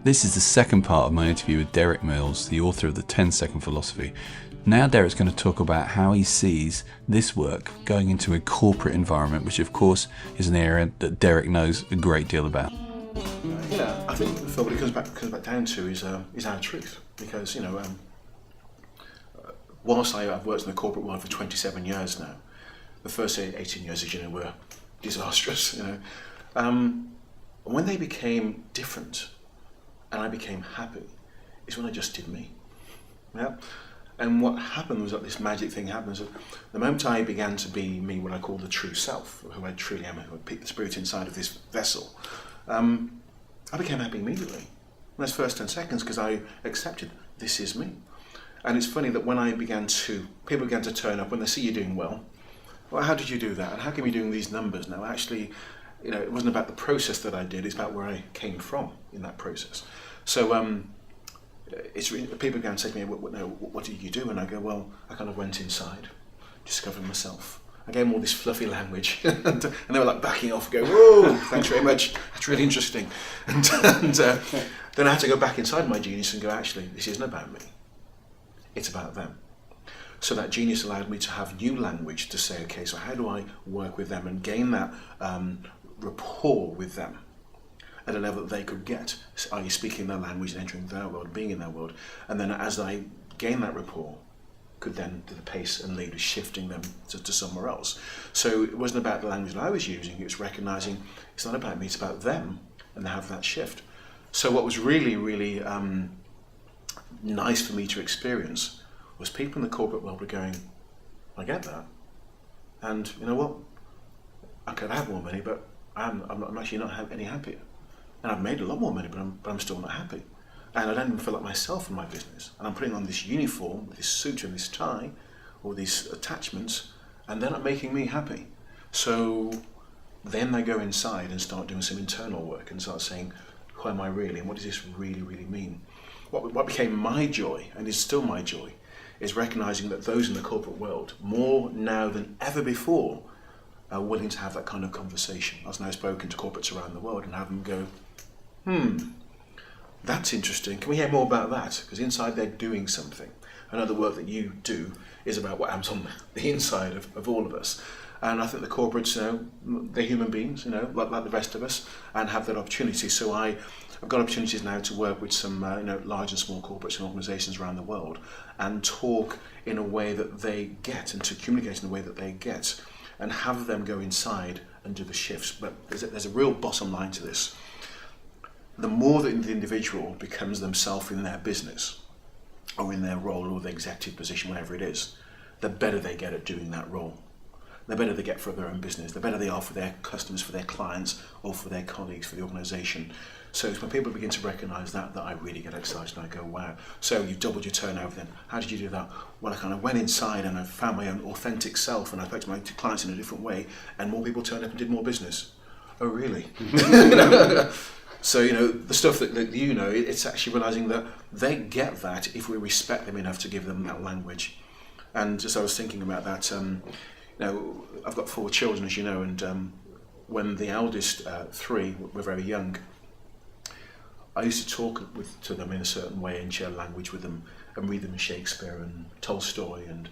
This is the second part of my interview with Derek Mills, the author of The 10-Second Philosophy. Now Derek's going to talk about how he sees this work going into a corporate environment, which of course is an area that Derek knows a great deal about. Yeah, I think, Phil, what it comes back down to is our truth. Because, whilst I've worked in the corporate world for 27 years now, the first 18 years, as you know, were disastrous, when they became different and I became happy, is when I just did me. Yeah? And what happened was that this magic thing happens. The moment I began to be me, what I call the true self, who I truly am, who I picked the spirit inside of this vessel, I became happy immediately. In those first 10 seconds, because I accepted this is me. And it's funny that when people began to turn up, when they see you doing well, how did you do that? And how come you're doing these numbers now? Actually, it wasn't about the process that I did, it's about where I came from in that process. So people began to say to me, what did you do? And I go, well, I kind of went inside, discovered myself. I gave them all this fluffy language, and they were like backing off, going, whoa, thanks very much, that's really interesting. And then I had to go back inside my genius and go, actually, this isn't about me, it's about them. So that genius allowed me to have new language to say, okay, so how do I work with them and gain that rapport with them at a level that they could get, i.e. speaking their language and entering their world, being in their world. And then as I gain that rapport, could then do the pace and lead with shifting them to somewhere else. So it wasn't about the language that I was using, it was recognizing it's not about me, it's about them, and they have that shift. So what was really, really nice for me to experience was people in the corporate world were going, I get that, and you know what, I could have more money, but I'm actually not any happier. And I've made a lot more money, but I'm still not happy. And I don't even feel like myself in my business. And I'm putting on this uniform, this suit and this tie, or these attachments, and they're not making me happy. So then I go inside and start doing some internal work and start saying, who am I really, and what does this really, really mean? What became my joy, and is still my joy, is recognizing that those in the corporate world, more now than ever before, are willing to have that kind of conversation. I've now spoken to corporates around the world and have them go, that's interesting, can we hear more about that? Because inside they're doing something. I know the work that you do is about what happens on the inside of all of us. And I think the corporates, they're human beings, like the rest of us, and have that opportunity. So I've got opportunities now to work with some large and small corporates and organisations around the world and talk in a way that they get, and to communicate in a way that they get, and have them go inside and do the shifts. But there's a real bottom line to this. The more that the individual becomes themselves in their business, or in their role, or the executive position, whatever it is, the better they get at doing that role. The better they get for their own business, the better they are for their customers, for their clients, or for their colleagues, for the organisation. So it's when people begin to recognise that I really get excited and I go, wow. So you've doubled your turnover then. How did you do that? Well, I kind of went inside and I found my own authentic self, and I spoke to my clients in a different way, and more people turned up and did more business. Oh, really? So, the stuff that it's actually realising that they get that if we respect them enough to give them that language. And as I was thinking about that, I've got 4 children, as you know, and when the eldest 3 were very young, I used to talk to them in a certain way and share language with them and read them Shakespeare and Tolstoy, and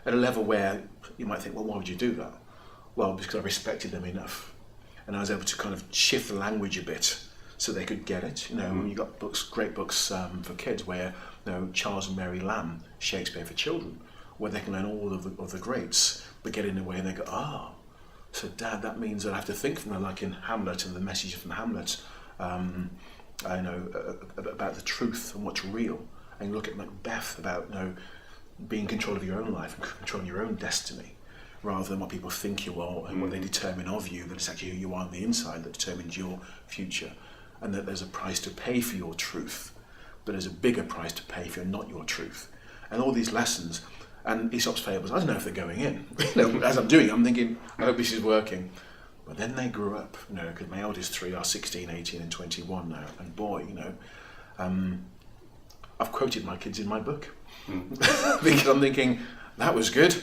at a level where you might think, well, why would you do that? Well, because I respected them enough, and I was able to kind of shift the language a bit so they could get it. You've got great books for kids where, Charles and Mary Lamb, Shakespeare for children, where they can learn all of the greats, but get in a way and they go, so Dad, that means that I have to think from like in Hamlet and the message from Hamlet, about the truth and what's real, and look at Macbeth about being in control of your own life and controlling your own destiny, rather than what people think you are and what they determine of you, that it's actually who you are on the inside that determines your future, and that there's a price to pay for your truth, but there's a bigger price to pay if you're not your truth. And all these lessons, and Aesop's fables, I don't know if they're going in. As I'm doing, I'm thinking, I hope this is working. But then they grew up, because my eldest 3 are 16, 18 and 21 now, and boy, I've quoted my kids in my book. Because I'm thinking, that was good.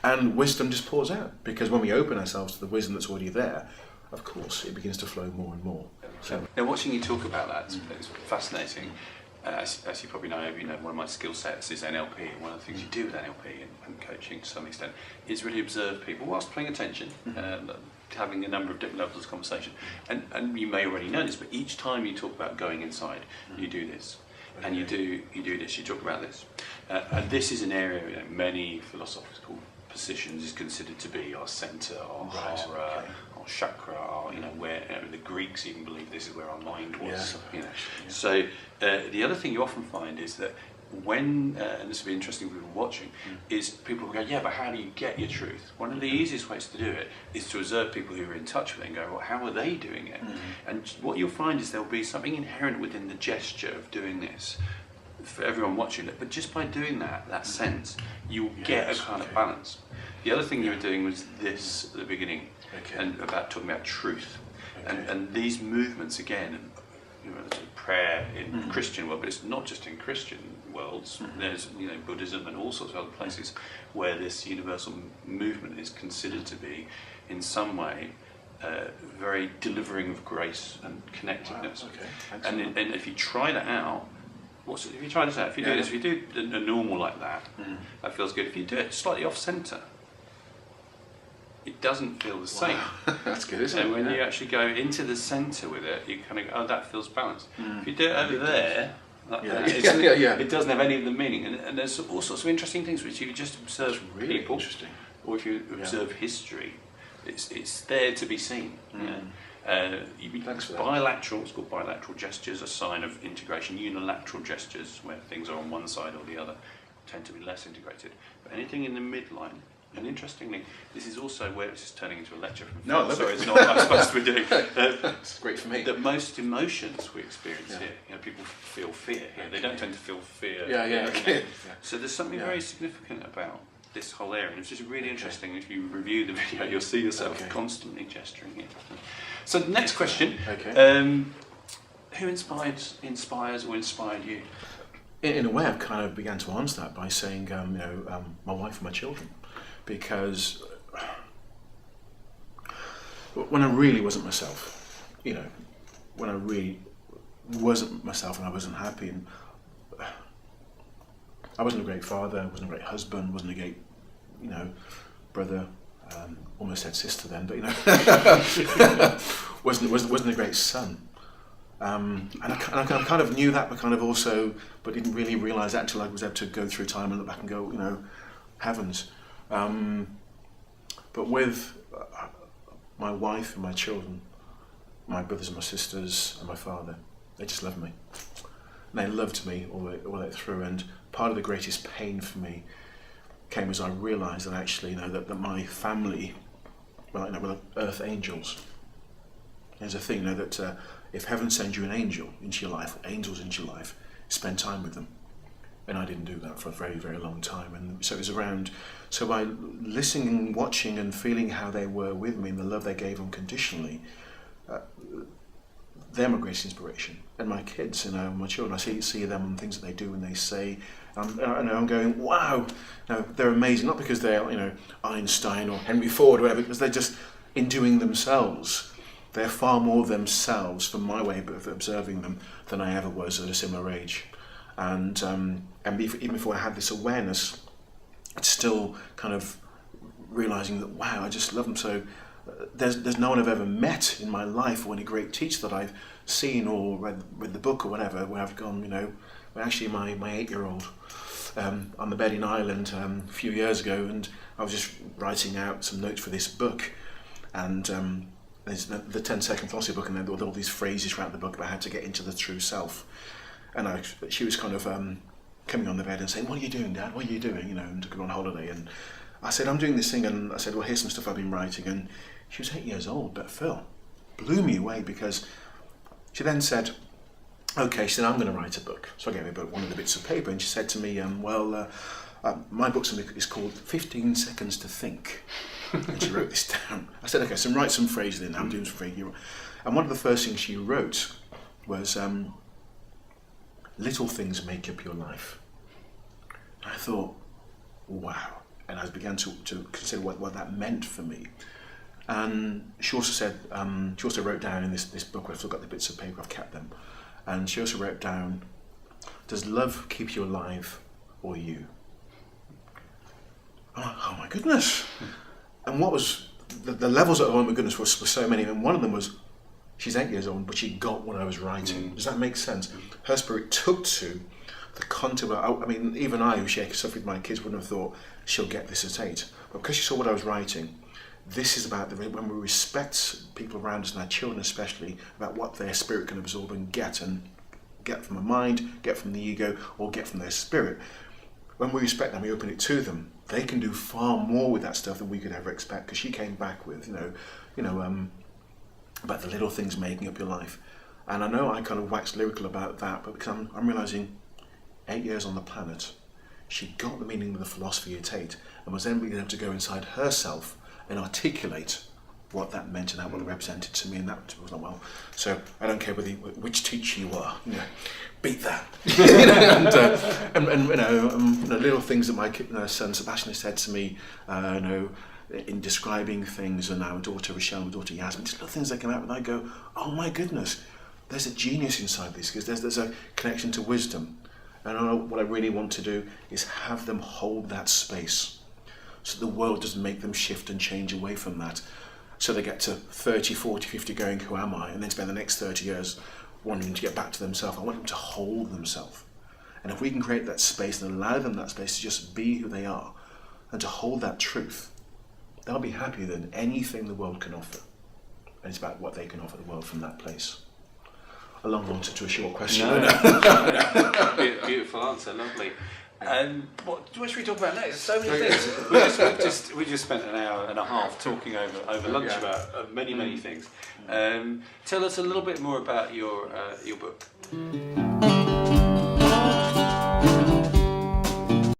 And wisdom just pours out, because when we open ourselves to the wisdom that's already there, of course, it begins to flow more and more. So Now, watching you talk about that is fascinating. As you probably know, one of my skill sets is NLP, and one of the things you do with NLP and coaching to some extent is really observe people whilst paying attention, having a number of different levels of conversation. And you may already know this, but each time you talk about going inside, you do this. And you do this, you talk about this. And this is an area many philosophical positions is considered to be our centre, our chakra, where the Greeks even believe this is where our mind was. So the other thing you often find is that when, and this will be interesting for people watching, is people will go, yeah, but how do you get your truth? One of the easiest ways to do it is to observe people who are in touch with it and go, well, how are they doing it? And what you'll find is there'll be something inherent within the gesture of doing this for everyone watching it, but just by doing that sense, you'll get a kind of balance. The other thing you were doing was this at the beginning, and about talking about truth, and these movements again, prayer in Christian world, but it's not just in Christian worlds. There's Buddhism and all sorts of other places where this universal movement is considered to be, in some way, very delivering of grace and connectedness. And if you try that out. If you try this out, if you do this, if you do a normal like that, that feels good. If you do it slightly off centre, it doesn't feel the same. That's good, isn't it? And when you actually go into the centre with it, you kind of go, oh, that feels balanced. If you do it over there, it doesn't have any of the meaning. And there's all sorts of interesting things which you can just observe really people, interesting. or if you observe history, it's there to be seen. Thanks for that. Bilateral, it's called bilateral gestures, a sign of integration. Unilateral gestures, where things are on one side or the other, tend to be less integrated. But anything in the midline, and interestingly, this is also where it's just turning into a lecture from No, sorry, it's not what I'm supposed to be doing. It's great for me. That most emotions we experience here, people feel fear here. They don't tend to feel fear. So there's something very significant about this whole area, and it's just really interesting. If you review the video, you'll see yourself constantly gesturing here. So the next question, who inspires or inspired you? In a way, I've kind of began to answer that by saying, my wife and my children, because when I really wasn't myself, when I really wasn't myself and I wasn't happy, and I wasn't a great father, I wasn't a great husband, wasn't a great, brother. Almost said sister then, but wasn't a great son. And I kind of knew that, but kind of also, but didn't really realise that until I was able to go through time and look back and go, heavens. But with my wife and my children, my brothers and my sisters and my father, they just loved me. And they loved me all the way through. And part of the greatest pain for me came as I realised that actually, that my family, were earth angels. There's a thing, that if heaven sends you an angel into your life, or angels into your life, spend time with them. And I didn't do that for a very, very long time. And so it was around, so by listening and watching and feeling how they were with me and the love they gave unconditionally, they're my greatest inspiration. And my kids, my children, I see them and things that they do and they say, and I'm going, wow, they're amazing. Not because they're, Einstein or Henry Ford or whatever, because they're just in doing themselves. They're far more themselves, from my way of observing them, than I ever was at a similar age. And even before I had this awareness, it's still kind of realising that, wow, I just love them. So there's no one I've ever met in my life, or any great teacher that I've seen or read the book or whatever, where I've gone, well, actually my 8-year-old on the bed in Ireland a few years ago, and I was just writing out some notes for this book, and there's the 10-second philosophy book, and then all these phrases throughout the book about how to get into the true self. And she was kind of coming on the bed and saying, "What are you doing, Dad? What are you doing?" And took her on holiday. And I said, "I'm doing this thing." And I said, "Well, here's some stuff I've been writing." And she was 8 years old, but Phil, blew me away, because she then said, "Okay," she said, "I'm going to write a book." So I gave her one of the bits of paper, and she said to me, "My book is called 15 Seconds to Think." And she wrote this down. I said, "Okay, so write some phrases in. I'm doing some phrases." And one of the first things she wrote was, "Little things make up your life." And I thought, wow. And I began to consider what that meant for me. And she also said, she also wrote down in this book, I've still got the bits of paper, I've kept them, and she also wrote down, does love keep you alive or you? I'm like, oh my goodness. And what was, the levels of oh my goodness were so many, and one of them was, she's 8 years old, but she got what I was writing. Does that make sense? Her spirit took to the content. I mean, even I, who share stuff with my kids, wouldn't have thought she'll get this at 8. But because she saw what I was writing, this is about when we respect people around us, and our children especially, about what their spirit can absorb and get from the mind, get from the ego, or get from their spirit. When we respect them, we open it to them. They can do far more with that stuff than we could ever expect. Because she came back with, about the little things making up your life. And I know I kind of waxed lyrical about that, but because I'm realising 8 years on the planet, she got the meaning of the philosophy at 8 and was then being able to go inside herself and articulate what that meant and how what it represented to me, and that was like, well, so I don't care which teacher you are, beat that. And little things that my son Sebastian has said to me, in describing things, and now daughter Rochelle, my daughter Yasmin, just little things that come out, and I go, oh my goodness, there's a genius inside this, because there's a connection to wisdom. And I know what I really want to do is have them hold that space, so the world doesn't make them shift and change away from that. So they get to 30, 40, 50 going, who am I? And then spend the next 30 years wanting to get back to themselves. I want them to hold themselves. And if we can create that space and allow them that space to just be who they are and to hold that truth, they'll be happier than anything the world can offer. And it's about what they can offer the world from that place. A long answer to a short question. No. Beautiful answer, lovely. What should we talk about next? So many things. We just spent an hour and a half talking over lunch about many things. Tell us a little bit more about your book.